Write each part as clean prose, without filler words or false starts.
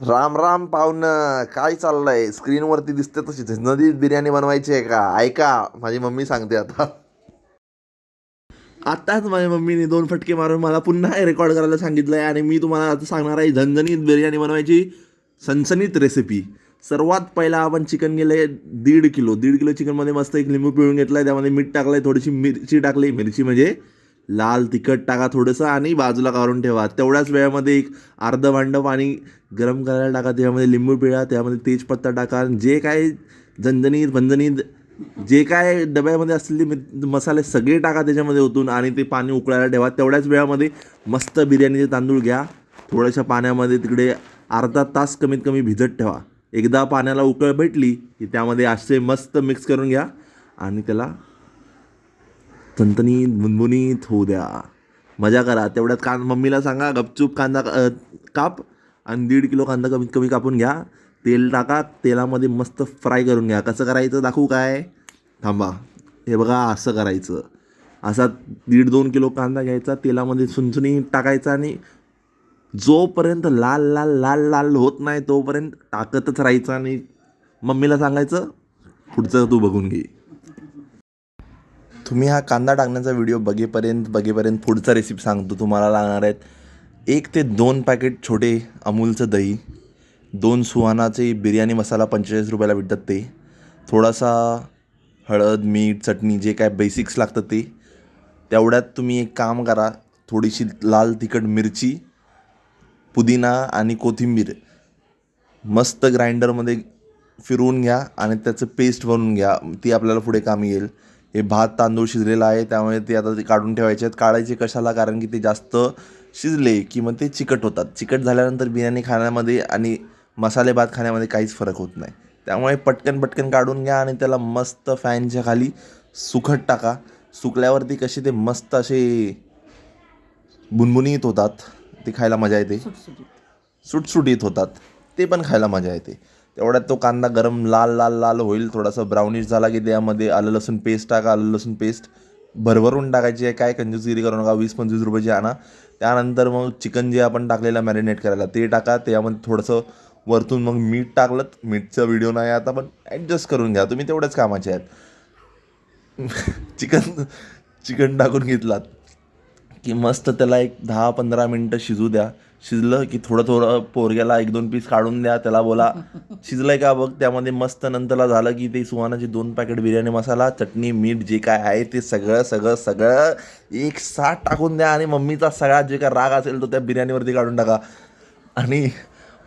राम राम पाहुणं, काय चाललंय? स्क्रीनवरती दिसते तशीच नदीत बिर्याणी बनवायची आहे का? ऐका, माझी मम्मी सांगते आता. आताच माझ्या मम्मीने 2 फटके मारून मला पुन्हा रेकॉर्ड करायला सांगितलंय आणि मी तुम्हाला आता सांगणार आहे झणझणीत बिर्याणी बनवायची सणसणीत रेसिपी. सर्वात पहिला आपण चिकन गेले 1.5 किलो. 1.5 किलो चिकनमध्ये मस्त एक लिंबू पिळून घेतलाय, त्यामध्ये मीठ टाकलंय, थोडीशी मिरची टाकली. मिरची म्हणजे लाल तिखट टाका थोडंसं आणि बाजूला काढून ठेवा. तेवढ्याच वेळामध्ये एक अर्धं भांडं पाणी गरम करायला टाका, त्यामध्ये लिंबू पिळा, त्यामध्ये तेजपत्ता टाका. जे काय झणझणीत भणझणीत जे काय डब्यामध्ये असलेले मसाले सगळे टाका त्याच्यामध्ये ओतून आणि ते पाणी उकळायला ठेवा. तेवढ्याच वेळामध्ये मस्त बिर्याणीचे तांदूळ घ्या, थोड्याशा पाण्यामध्ये तिकडे अर्धा तास कमीत कमी भिजत ठेवा. एकदा पाण्याला उकळ भेटली की त्यामध्ये असे मस्त मिक्स करून घ्या आणि त्याला तणतणीत बुणबुणीत होऊ द्या. मजा करा. तेवढ्यात मम्मीला सांगा गपचूप कांदा काप आणि 1.5 किलो कांदा कमीत कमी कापून घ्या. तेल टाका, तेलामध्ये मस्त फ्राय करून घ्या. कसं करायचं दाखवू काय? थांबा. हे बघा असं करायचं. असा 1.5-2 किलो कांदा घ्यायचा, तेलामध्ये सुनसुनी टाकायचा आणि जोपर्यंत लाल लाल लाल लाल होत नाही तोपर्यंत टाकतच राहायचं आणि मम्मीला सांगायचं पुढचं तू बघून घे. तुम्ही हा कांदा टाकण्याचा व्हिडिओ बघेपर्यंत पुढचा रेसिपी सांगतो. तुम्हाला लागणार आहेत 1 ते 2 पॅकेट छोटे अमूलचं दही, 2 सुहानाचे बिर्याणी मसाला 45 रुपयाला भेटतात ते, थोडासा हळद मीठ चटणी जे काय बेसिक्स लागतं ते. तेवढ्यात तुम्ही एक काम करा, थोडीशी लाल तिखट मिरची, पुदिना आणि कोथिंबीर मस्त ग्राइंडरमध्ये फिरवून घ्या आणि त्याचं पेस्ट बनवून घ्या. ती आपल्याला पुढे कामी येईल. हे भात तांदूळ शिजलेला आहे त्यामुळे ते आता ते काढून ठेवायचे आहेत. काढायचे कशाला? कारण की ते जास्त शिजले की मग ते चिकट होतात. चिकट झाल्यानंतर बिर्याणी खाण्यामध्ये आणि मसाले भात खाण्यामध्ये काहीच फरक होत नाही. त्यामुळे पटकन पटकन काढून घ्या आणि त्याला मस्त फॅनच्या खाली सुकत टाका. सुकल्यावरती कसे ते मस्त असे बुनबुनीत होतात, ते खायला मजा येते. सुटसुटीत होतात, ते पण खायला मजा येते. तेवढ्यात तो कांदा गरम लाल लाल लाल होईल, थोडासा ब्राउनिश झाला की त्यामध्ये आलं लसूण पेस्ट टाका. आलं लसूण पेस्ट भरभरून टाकायची आहे, काय कंजूसगिरी करू नका. 20-25 रुपयाची आणा. त्यानंतर मग चिकन जे आपण टाकलेलं मॅरिनेट करायला ते टाका. त्यामध्ये थोडंसं वरतून मग मीठ टाकलं. मीठचा व्हिडिओ नाही आता, पण ॲडजस्ट करून घ्या तुम्ही, तेवढ्याच कामाचे आहेत. चिकन चिकन टाकून घेतलात की मस्त त्याला एक 10-15 मिनटं शिजू द्या. शिजलं की थोडं थोडं पोरग्याला 1-2 पीस काढून द्या. त्याला बोला शिजलं आहे का बघ. त्यामध्ये मस्त नंतरला झालं की ते सुहानाचे 2 पॅकेट बिर्याणी मसाला चटणी मीठ जे काय आहे ते सगळं सगळं सगळं एक साथ टाकून द्या आणि मम्मीचा सगळा जे काय राग असेल तो त्या बिर्याणीवरती काढून टाका. आणि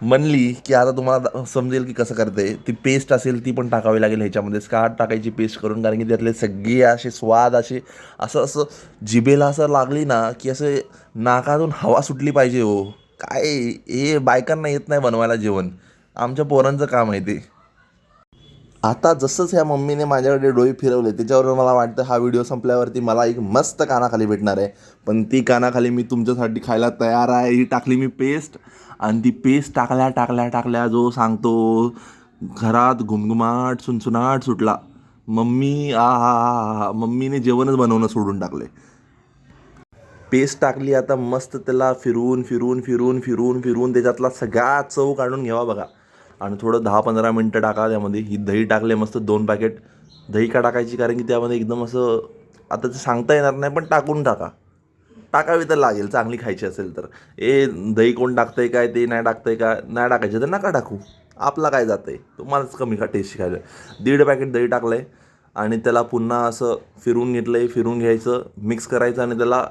म्हणली की आता तुम्हाला समजेल की कसं करते. ती पेस्ट असेल ती पण टाकावी लागेल ह्याच्यामध्ये. का टाकायची पेस्ट करून? कारण की त्यातले सगळे असे स्वाद असे असं असं जिभेला असं लागली ना की असं नाकातून हवा सुटली पाहिजे. हो काय हे बायकांना येत नाही बनवायला जेवण, आमच्या पोरांचं काम आहे ते. आता जसंच ह्या मम्मीने माझ्याकडे डोळे फिरवले त्याच्यावर मला वाटतं हा व्हिडिओ संपल्यावरती मला एक मस्त कानाखाली भेटणार आहे. पण ती कानाखाली मी तुमच्यासाठी खायला तयार आहे. ही टाकली मी पेस्ट आणि ती पेस्ट टाकल्या टाकल्या टाकल्या जो सांगतो घरात घुमघुमाट सुनसुनाट सुटला. मम्मी आ हा हा हा मम्मीने जेवणच बनवणं सोडून टाकले. पेस्ट टाकली, आता मस्त त्याला फिरवून फिरवून फिरवून फिरवून फिरवून त्याच्यातला सगळा चव काढून घ्यावा बघा. आणि थोडं 10-15 मिनटं टाका. त्यामध्ये ही दही टाकले मस्त 2 पॅकेट. दही का टाकायची? कारण की त्यामध्ये एकदम असं आता ते सांगता येणार नाही, पण टाकून टाका. टाकावी तर लागेल चांगली खायची असेल तर. दही कोण टाकतंय काय, ते नाही टाकतंय का, नाही टाकायचं तर नका टाकू. आपला काय जातं आहे, तुम्हालाच कमी का टेस्ट खायचं. 1.5 पॅकेट दही टाकलं आहे आणि त्याला पुन्हा असं फिरवून घेतलं आहे. फिरवून घ्यायचं, मिक्स करायचं आणि त्याला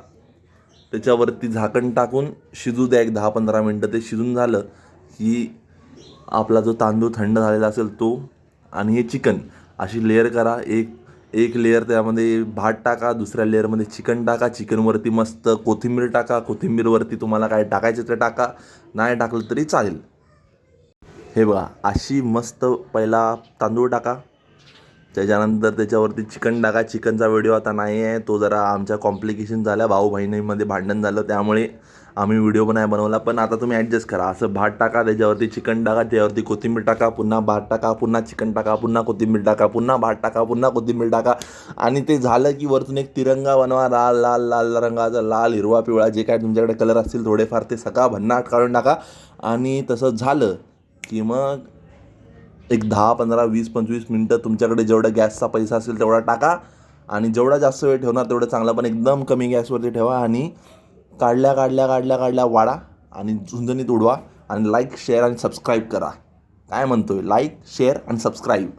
त्याच्यावरती झाकण टाकून शिजू द्या एक 10-15 मिनटं. ते शिजून झालं की आपला जो तांदूळ थंड झालेला असेल तो आणि हे चिकन अशी लेअर करा. एक एक लेअर त्यामध्ये भात टाका, दुसऱ्या लेअरमध्ये चिकन टाका. चिकनवरती मस्त कोथिंबीर टाका. कोथिंबीरवरती तुम्हाला काय टाकायचं ते टाका, नाही टाकलं तरी चालेल. हे बघा अशी मस्त पहिला तांदूळ टाका, त्याच्यानंतर त्याच्यावरती चिकन टाका. चिकनचा व्हिडिओ आता नाही आहे, तो जरा आमच्या कॉम्प्लिकेशन झाल्या, भाऊ बहिणीमध्ये भांडण झालं त्यामुळे आम्ही व्हिडिओ पण नाही बनवला. पण आता तुम्ही ॲडजस्ट करा. असं भात टाका, त्याच्यावरती चिकन टाका, त्याच्यावरती कोथिंबीर टाका, पुन्हा भात टाका, पुन्हा चिकन टाका, पुन्हा कोथिंबीर टाका, पुन्हा भात टाका, पुन्हा कोथिंबीर टाका. आणि ते झालं की वरतून एक तिरंगा बनवा. लाल लाल लाल रंगाचा, लाल हिरवा पिवळा जे काय तुमच्याकडे कलर असतील थोडेफार ते सगळा भन्नाट काढून टाका. आणि तसं झालं की मग एक 10 15 20 25 मिनटं तुमच्याकडे जेवढा गॅसचा पैसा असेल तेवढा टाका आणि जेवढा जास्त वेळ ठेवणार तेवढं चांगलं, पण एकदम कमी गॅसवरती ठेवा आणि काढल्या वाढा आणि झुंझणीत उडवा आणि लाईक शेअर आणि सबस्क्राईब करा. काय म्हणतोय, लाईक शेअर आणि सबस्क्राईब.